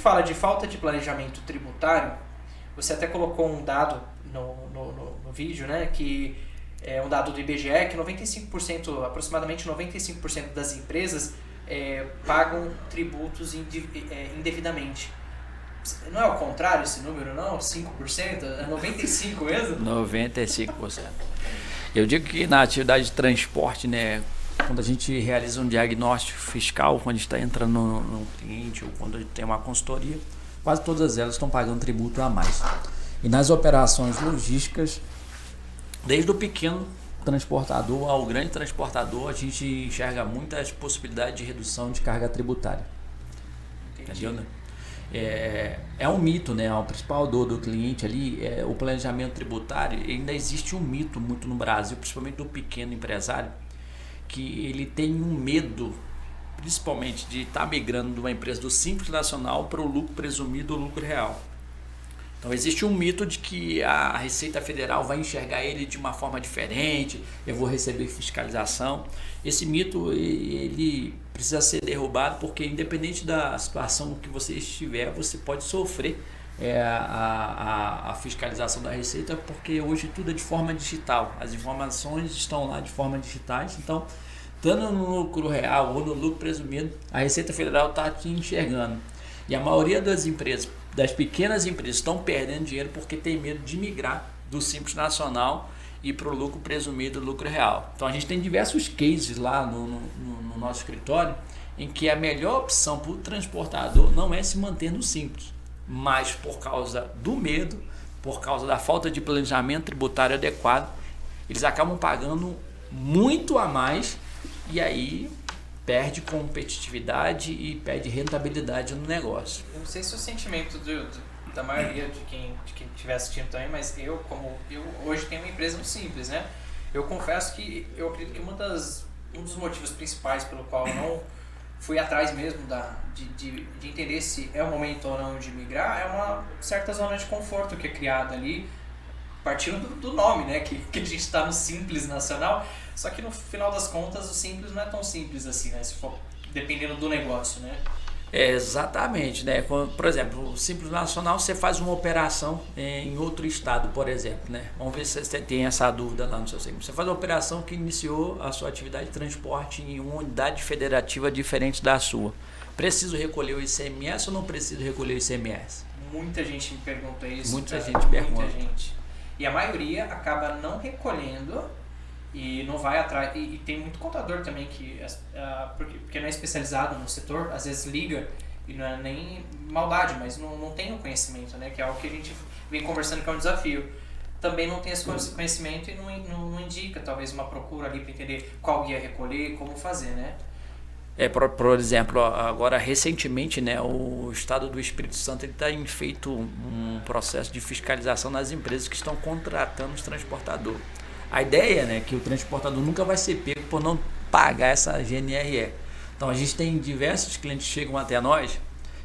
fala de falta de planejamento tributário, você até colocou um dado no vídeo, né, que é um dado do IBGE, que 95%, aproximadamente 95% das empresas pagam tributos indevidamente. Não é ao contrário esse número, não? 5%? É 95% mesmo? 95%. Eu digo que na atividade de transporte, né, quando a gente realiza um diagnóstico fiscal, quando a gente está entrando no cliente ou quando a gente tem uma consultoria, quase todas elas estão pagando tributo a mais. E nas operações logísticas, desde o pequeno transportador ao grande transportador, a gente enxerga muitas possibilidades de redução de carga tributária. Entendeu, né? É um mito, né? O principal dor do cliente ali é o planejamento tributário. Ainda existe um mito muito no Brasil, principalmente do pequeno empresário, que ele tem um medo, principalmente, de estar migrando de uma empresa do Simples Nacional para o lucro presumido ou lucro real. Então existe um mito de que a Receita Federal vai enxergar ele de uma forma diferente, eu vou receber fiscalização. Esse mito ele precisa ser derrubado, porque independente da situação que você estiver, você pode sofrer a fiscalização da Receita, porque hoje tudo é de forma digital, as informações estão lá de forma digitais. Então, tanto no lucro real ou no lucro presumido, a Receita Federal está te enxergando. E a maioria das empresas, das pequenas empresas, estão perdendo dinheiro porque tem medo de migrar do Simples Nacional e para o lucro presumido, lucro real. Então a gente tem diversos cases lá no nosso escritório em que a melhor opção para o transportador não é se manter no Simples, mas por causa do medo, por causa da falta de planejamento tributário adequado, eles acabam pagando muito a mais e aí perde competitividade e perde rentabilidade no negócio. Eu não sei se o sentimento da maioria de quem estiver assistindo também, mas eu hoje tenho uma empresa no Simples, né? Eu confesso que eu acredito que um dos motivos principais pelo qual eu não fui atrás mesmo de entender se é o momento ou não de migrar é uma certa zona de conforto que é criada ali, partindo do nome, né? Que a gente está no Simples Nacional. Só que no final das contas o Simples não é tão simples assim, né? Se for dependendo do negócio, né? Exatamente, né? Por exemplo, o Simples Nacional, você faz uma operação em outro estado, por exemplo, né? Vamos ver se você tem essa dúvida lá no seu segmento. Você faz uma operação que iniciou a sua atividade de transporte em uma unidade federativa diferente da sua. Preciso recolher o ICMS ou não preciso recolher o ICMS? Muita gente me pergunta isso. Muita gente pergunta. Muita gente. E a maioria acaba não recolhendo e não vai atrás. E tem muito contador também porque não é especializado no setor, às vezes liga e não é nem maldade, mas não tem o conhecimento, né? Que é algo que a gente vem conversando, que é um desafio. Também não tem esse conhecimento e não indica talvez uma procura ali para entender qual guia recolher, como fazer, né? Por exemplo, agora recentemente, né, o Estado do Espírito Santo tem feito um processo de fiscalização nas empresas que estão contratando os transportadores. A ideia, né, que o transportador nunca vai ser pego por não pagar essa GNRE. Então a gente tem diversos clientes que chegam até nós,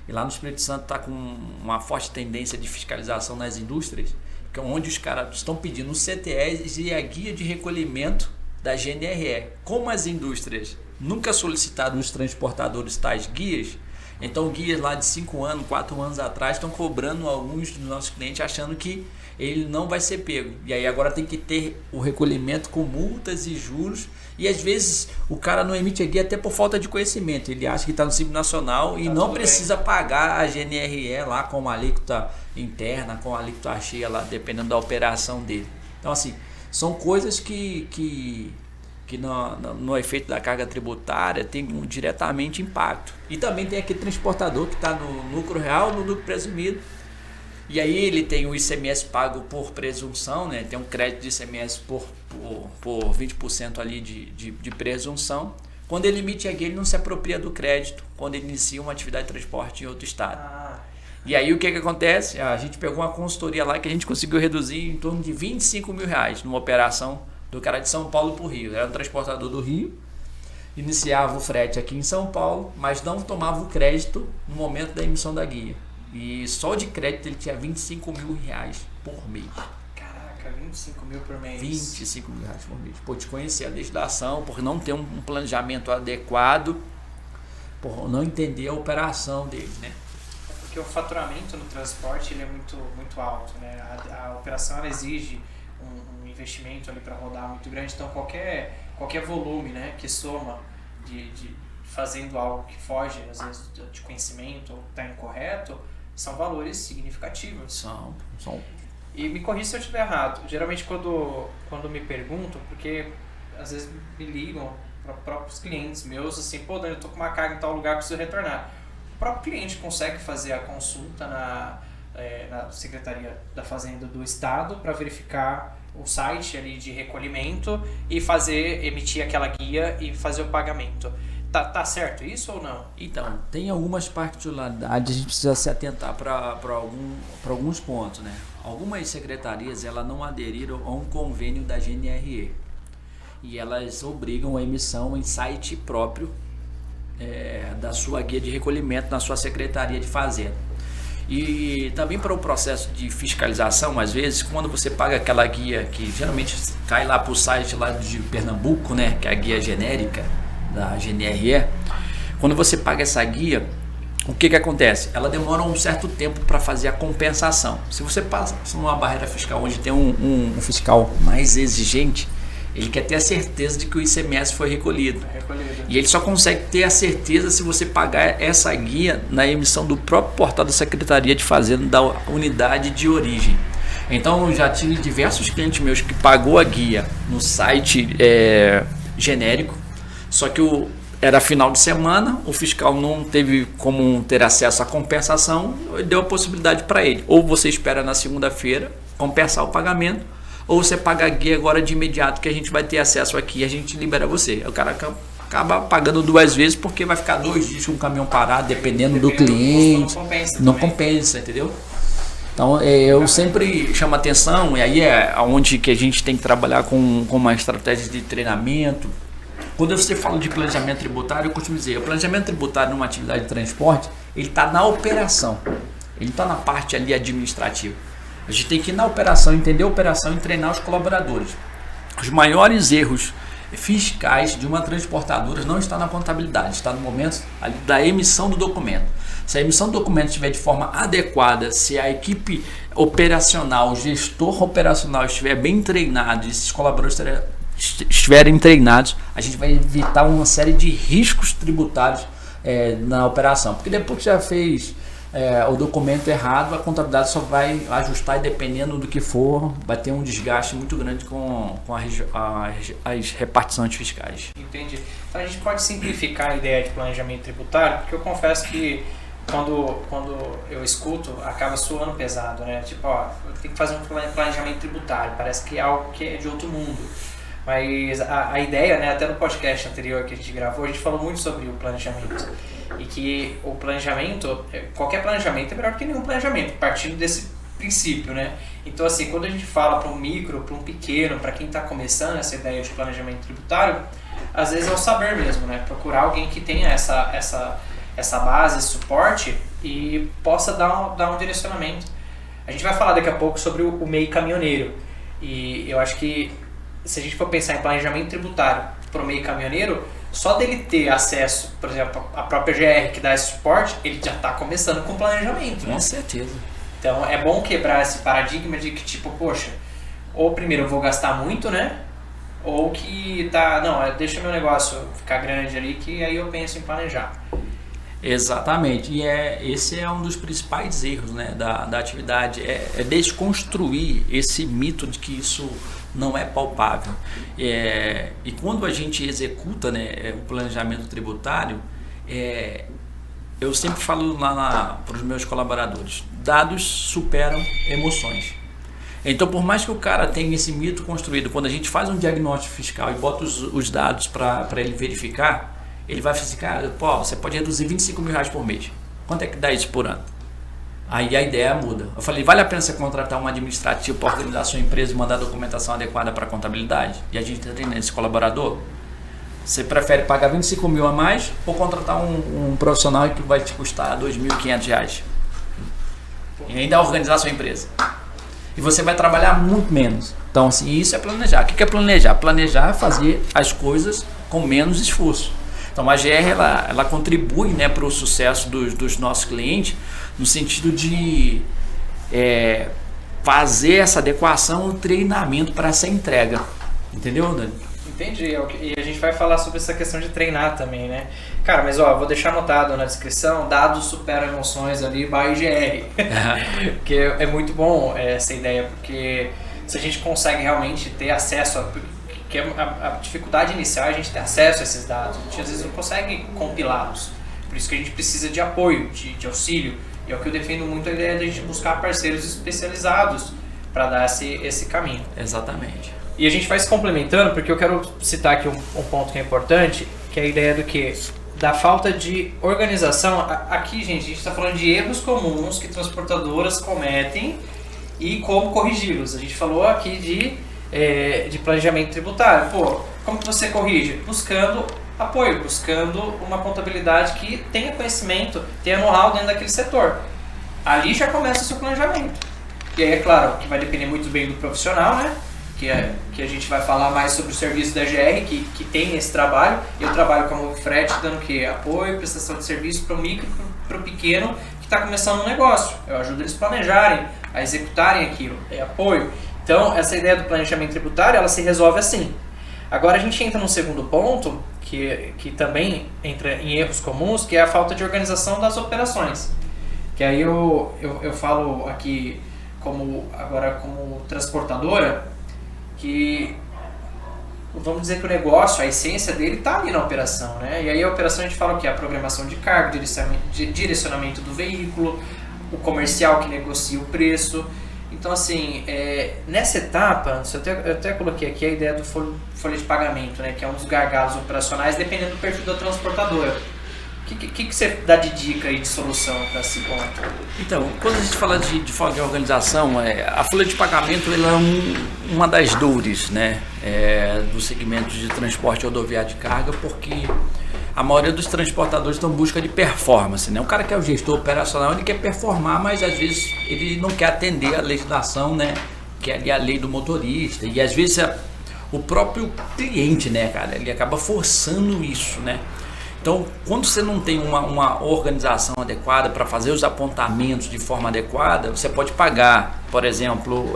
e lá no Espírito Santo está com uma forte tendência de fiscalização nas indústrias, que é onde os caras estão pedindo o CTS e a guia de recolhimento da GNRE. Como as indústrias nunca solicitaram os transportadores tais guias, então guias lá de 5 anos, 4 anos atrás estão cobrando alguns dos nossos clientes achando que ele não vai ser pego. E aí agora tem que ter o recolhimento com multas e juros, e às vezes o cara não emite a guia até por falta de conhecimento. Ele acha que está no Simples Nacional e não precisa pagar a GNRE lá com uma alíquota interna, com a alíquota cheia lá, dependendo da operação dele. Então assim, são coisas que no efeito da carga tributária tem diretamente impacto. E também tem aquele transportador que está no lucro real, no lucro presumido, e aí ele tem o ICMS pago por presunção, né? Tem um crédito de ICMS por 20% ali de presunção. Quando ele emite a guia, ele não se apropria do crédito quando ele inicia uma atividade de transporte em outro estado. E aí o que acontece? A gente pegou uma consultoria lá que a gente conseguiu reduzir em torno de R$25 mil numa operação do cara de São Paulo para o Rio. Era um transportador do Rio, iniciava o frete aqui em São Paulo, mas não tomava o crédito no momento da emissão da guia. E só de crédito ele tinha R$25 mil por mês. Caraca, 25 mil por mês. 25 mil reais por mês. Por desconhecer a legislação, por não ter um planejamento adequado, por não entender a operação dele, né? porque o faturamento no transporte ele é muito alto, né? A operação ela exige um investimento ali para rodar muito grande, então qualquer volume, né, que soma de fazendo algo que foge às vezes de conhecimento ou está incorreto, são valores significativos. São. E me corrija se eu estiver errado. Geralmente quando me perguntam, porque às vezes me ligam para próprios clientes meus, assim, pô, Dani, eu tô com uma carga em tal lugar, preciso retornar. O próprio cliente consegue fazer a consulta na Secretaria da Fazenda do Estado para verificar o site ali de recolhimento e emitir aquela guia e fazer o pagamento. Tá certo isso ou não? Então, tem algumas particularidades, a gente precisa se atentar para alguns pontos, né? Algumas secretarias elas não aderiram a um convênio da GNRE e elas obrigam a emissão em site próprio da sua guia de recolhimento na sua Secretaria de Fazenda. E também para o processo de fiscalização, às vezes, quando você paga aquela guia que geralmente cai lá para o site lá de Pernambuco, né, que é a guia genérica da GNRE, quando você paga essa guia, o que acontece? Ela demora um certo tempo para fazer a compensação. Se você passa numa barreira fiscal onde tem um fiscal mais exigente, ele quer ter a certeza de que o ICMS foi recolhido. E ele só consegue ter a certeza se você pagar essa guia na emissão do próprio portal da Secretaria de Fazenda da unidade de origem. Então eu já tive diversos clientes meus que pagou a guia no site genérico, só que era final de semana, o fiscal não teve como ter acesso à compensação, deu a possibilidade para ele. Ou você espera na segunda-feira compensar o pagamento, ou você paga a guia agora de imediato que a gente vai ter acesso aqui e a gente libera você. O cara acaba pagando 2 vezes porque vai ficar 2 dias com o caminhão parado, dependendo do cliente. Não compensa, entendeu? Então eu sempre chamo atenção, e aí é onde que a gente tem que trabalhar com uma estratégia de treinamento. Quando você fala de planejamento tributário, eu costumo dizer, o planejamento tributário numa atividade de transporte, ele está na operação, ele está na parte ali administrativa. A gente tem que ir na operação, entender a operação e treinar os colaboradores. Os maiores erros fiscais de uma transportadora não estão na contabilidade, está no momento ali da emissão do documento. Se a emissão do documento estiver de forma adequada, se a equipe operacional, o gestor operacional estiver bem treinado e esses colaboradores estiverem treinados, a gente vai evitar uma série de riscos tributários na operação. Porque depois que já fez o documento errado, a contabilidade só vai ajustar e dependendo do que for, vai ter um desgaste muito grande com as repartições fiscais. Entendi. Então a gente pode simplificar a ideia de planejamento tributário, porque eu confesso que quando eu escuto, acaba soando pesado, né? Tipo, ó, eu tenho que fazer um planejamento tributário, parece que é algo que é de outro mundo. Mas a ideia, né, até no podcast anterior que a gente gravou, a gente falou muito sobre o planejamento. E que o planejamento, qualquer planejamento é melhor que nenhum planejamento, partindo desse princípio, né? Então, assim, quando a gente fala para um micro, para um pequeno, para quem está começando essa ideia de planejamento tributário, às vezes é o saber mesmo, né? Procurar alguém que tenha essa base, esse suporte e possa dar um direcionamento. A gente vai falar daqui a pouco sobre o MEI caminhoneiro. E eu acho que se a gente for pensar em planejamento tributário para o MEI caminhoneiro, só dele ter acesso, por exemplo, à própria GR que dá esse suporte, ele já está começando com planejamento, né? Com certeza. Então é bom quebrar esse paradigma de que tipo, poxa, ou primeiro eu vou gastar muito, né? Ou que deixa meu negócio ficar grande ali que aí eu penso em planejar. Exatamente, e esse é um dos principais erros, né, da atividade, é desconstruir esse mito de que isso não é palpável. E quando a gente executa, né, o planejamento tributário, eu sempre falo para os meus colaboradores, dados superam emoções. Então, por mais que o cara tenha esse mito construído, quando a gente faz um diagnóstico fiscal e bota os dados para ele verificar, ele vai fazer assim, cara, pô, você pode reduzir R$25 mil por mês. Quanto é que dá isso por ano? Aí a ideia muda. Eu falei, vale a pena você contratar um administrativo para organizar a sua empresa e mandar a documentação adequada para a contabilidade? E a gente está treinando esse colaborador? Você prefere pagar R$25 mil a mais ou contratar um profissional que vai te custar R$2.500? E ainda organizar a sua empresa. E você vai trabalhar muito menos. Então, assim, isso é planejar. O que é planejar? Planejar é fazer as coisas com menos esforço. Então a GR ela contribui, né, para o sucesso dos nossos clientes no sentido de fazer essa adequação e treinamento para essa entrega. Entendeu, Dani? Entendi. E a gente vai falar sobre essa questão de treinar também, né? Cara, mas ó, vou deixar anotado na descrição, dados superam emoções ali, by GR. Porque é muito bom essa ideia, porque se a gente consegue realmente ter acesso que a dificuldade inicial é a gente ter acesso a esses dados. A gente às vezes não consegue compilá-los. Por isso que a gente precisa de apoio, de auxílio. E é o que eu defendo muito, a ideia de a gente buscar parceiros especializados para dar esse caminho. Exatamente. E a gente vai se complementando, porque eu quero citar aqui um ponto que é importante, que é a ideia do que? Da falta de organização. Aqui, gente, a gente está falando de erros comuns que transportadoras cometem e como corrigi-los. A gente falou aqui de planejamento tributário. Pô, como que você corrige? Buscando apoio, buscando uma contabilidade que tenha conhecimento, tenha know-how dentro daquele setor. Ali já começa o seu planejamento. E aí, é claro, que vai depender muito bem do profissional, né? Que a gente vai falar mais sobre o serviço da GR, que tem esse trabalho. Eu trabalho com a Movefret dando o quê? Apoio, prestação de serviço para o micro, para o pequeno que está começando um negócio. Eu ajudo eles a planejarem, a executarem aquilo, é apoio. Então, essa ideia do planejamento tributário, ela se resolve assim. Agora a gente entra num segundo ponto, que também entra em erros comuns, que é a falta de organização das operações. Que aí eu falo aqui como transportadora, que vamos dizer que o negócio, a essência dele está ali na operação, né? E aí a operação a gente fala o que? A programação de carga, direcionamento do veículo, o comercial que negocia o preço. Então assim, nessa etapa, eu até coloquei aqui a ideia do folha de pagamento, né? Que é um dos gargalos operacionais, dependendo do perfil da transportadora. O que você dá de dica aí de solução para esse ponto? Então, quando a gente fala de folha de organização, a folha de pagamento ela é uma das dores, né, do segmento de transporte rodoviário de carga, porque a maioria dos transportadores estão em busca de performance, né? O cara que é o gestor operacional, ele quer performar, mas às vezes ele não quer atender a legislação, né, que é ali a lei do motorista, e às vezes o próprio cliente, né, cara, ele acaba forçando isso, né? Então, quando você não tem uma organização adequada para fazer os apontamentos de forma adequada, você pode pagar, por exemplo,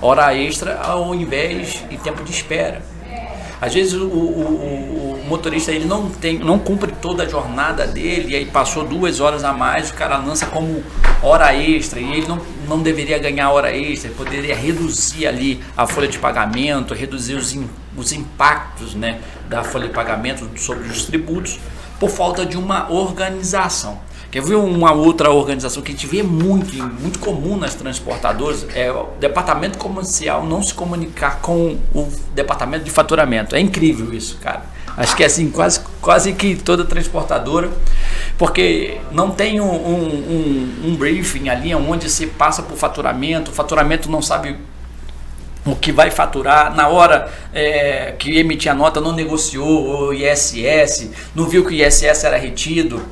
hora extra ao invés de tempo de espera. Às vezes o motorista ele não cumpre toda a jornada dele, e aí passou 2 horas a mais, o cara lança como hora extra, e ele não deveria ganhar hora extra, ele poderia reduzir ali a folha de pagamento, reduzir os impactos, né, da folha de pagamento sobre os tributos, por falta de uma organização. Quer ver uma outra organização que a gente vê muito comum nas transportadoras? É o departamento comercial não se comunicar com o departamento de faturamento. É incrível isso, cara. Acho que é assim, quase que toda transportadora, porque não tem um briefing ali onde se passa por faturamento, o faturamento não sabe o que vai faturar, na hora que emitir a nota não negociou o ISS, não viu que o ISS era retido,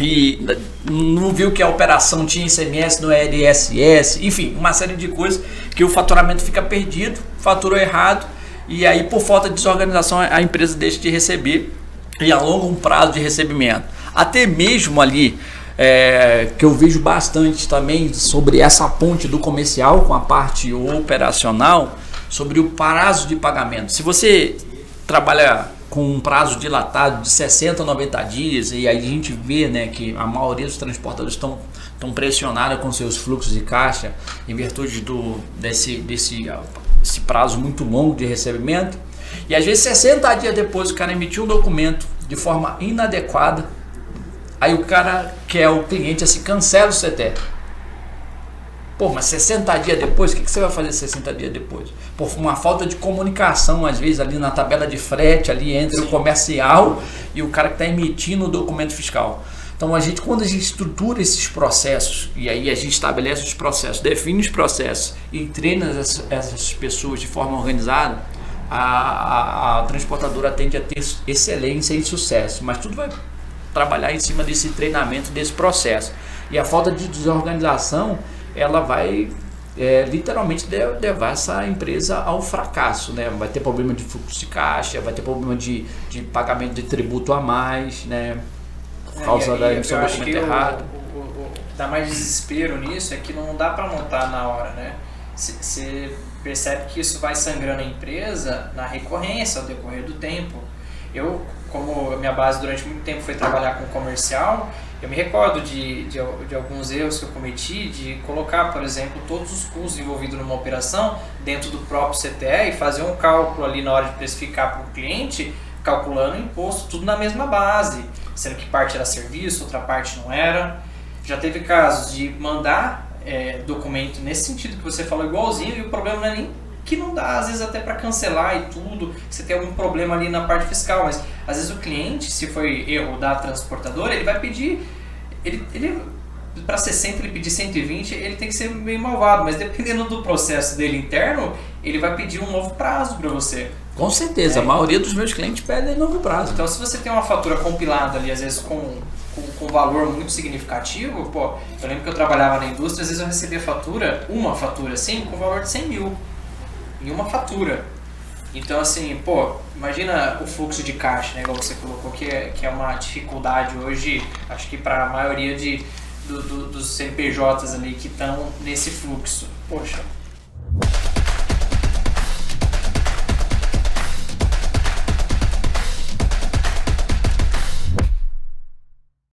e não viu que a operação tinha ICMS no ISS, enfim, uma série de coisas que o faturamento fica perdido, faturou errado, e aí por falta de desorganização a empresa deixa de receber e alonga um prazo de recebimento. Até mesmo ali, que eu vejo bastante também sobre essa ponte do comercial com a parte operacional, sobre o prazo de pagamento. Se você trabalha com um prazo dilatado de 60 a 90 dias, e aí a gente vê, né, que a maioria dos transportadores estão pressionados com seus fluxos de caixa em virtude desse prazo muito longo de recebimento, e às vezes 60 dias depois o cara emitiu um documento de forma inadequada, aí o cara quer o cliente assim, cancela o CT. Pô, mas 60 dias depois, o que você vai fazer 60 dias depois? Por uma falta de comunicação, às vezes, ali na tabela de frete, ali entre o comercial e o cara que está emitindo o documento fiscal. Então, quando a gente estrutura esses processos, e aí a gente estabelece os processos, define os processos e treina essas pessoas de forma organizada, a transportadora tende a ter excelência e sucesso. Mas tudo vai trabalhar em cima desse treinamento, desse processo. E a falta de desorganização, ela vai literalmente levar essa empresa ao fracasso, né? Vai ter problema de fluxo de caixa, vai ter problema de pagamento de tributo a mais, né? Por causa da emissão do documento errado. dá mais desespero nisso é que não dá para montar na hora, né? Você percebe que isso vai sangrando a empresa na recorrência, ao decorrer do tempo. Eu, como minha base durante muito tempo foi trabalhar com comercial, eu me recordo de alguns erros que eu cometi, de colocar, por exemplo, todos os custos envolvidos numa operação dentro do próprio CTE e fazer um cálculo ali na hora de precificar para o cliente, calculando o imposto, tudo na mesma base, sendo que parte era serviço, outra parte não era. Já teve casos de mandar documento nesse sentido que você falou igualzinho e o problema não é nem que não dá, às vezes até para cancelar e tudo, você tem algum problema ali na parte fiscal, mas às vezes o cliente, se foi erro da transportadora, ele vai pedir, ele para 60 ele pedir 120, ele tem que ser meio malvado, mas dependendo do processo dele interno, ele vai pedir um novo prazo para você. Com certeza, a maioria dos meus clientes pedem novo prazo. Então se você tem uma fatura compilada ali, às vezes com valor muito significativo, pô, eu lembro que eu trabalhava na indústria, às vezes eu recebia uma fatura assim, com valor de 100 mil. Em uma fatura. Então assim, pô, imagina o fluxo de caixa, né, igual você colocou, que é uma dificuldade hoje, acho que para a maioria dos CNPJs ali que estão nesse fluxo. Poxa,